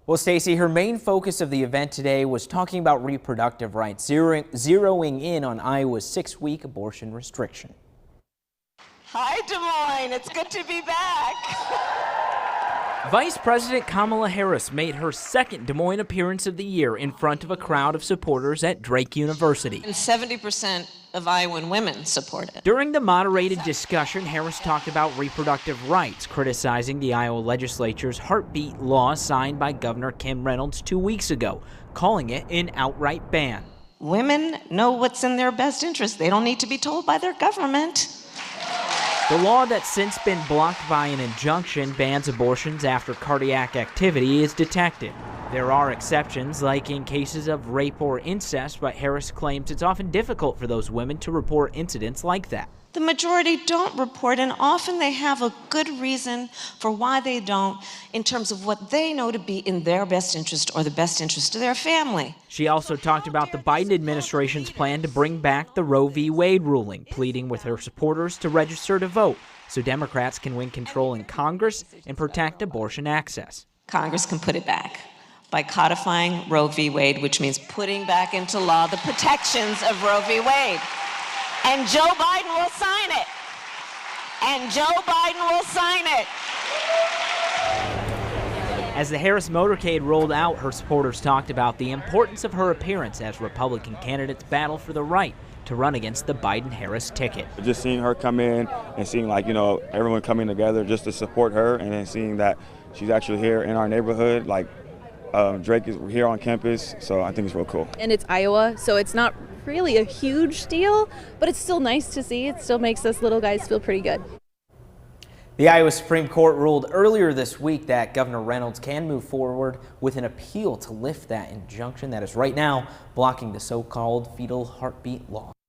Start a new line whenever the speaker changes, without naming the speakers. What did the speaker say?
Well, Stacey, her main focus of the event today was talking about reproductive rights, zeroing in on Iowa's 6-week abortion restriction.
Hi, Des Moines. It's good to be back.
Vice President Kamala Harris made her second Des Moines appearance of the year in front of a crowd of supporters at Drake University.
And 70% of Iowan women support it.
During the moderated discussion, Harris talked about reproductive rights, criticizing the Iowa legislature's heartbeat law signed by Governor Kim Reynolds 2 weeks ago, calling it an outright ban.
Women know what's in their best interest. They don't need to be told by their government.
The law that's since been blocked by an injunction bans abortions after cardiac activity is detected. There are exceptions, like in cases of rape or incest, but Harris claims it's often difficult for those women to report incidents like that.
The majority don't report, and often they have a good reason for why they don't in terms of what they know to be in their best interest or the best interest of their family.
She also talked about the Biden administration's plan to bring back the Roe v. Wade ruling, pleading with her supporters to register to vote so Democrats can win control in Congress and protect abortion access.
Congress can put it back by codifying Roe v. Wade, which means putting back into law the protections of Roe v. Wade. And Joe Biden will sign it. And Joe Biden will sign it.
As the Harris motorcade rolled out, her supporters talked about the importance of her appearance as Republican candidates battle for the right to run against the Biden-Harris ticket.
Just seeing her come in and seeing, everyone coming together just to support her, and then seeing that she's actually here in our neighborhood, Drake is here on campus, so I think it's real cool.
And it's Iowa, so it's not really a huge deal, but it's still nice to see. It still makes us little guys feel pretty good.
The Iowa Supreme Court ruled earlier this week that Governor Reynolds can move forward with an appeal to lift that injunction that is right now blocking the so-called fetal heartbeat law.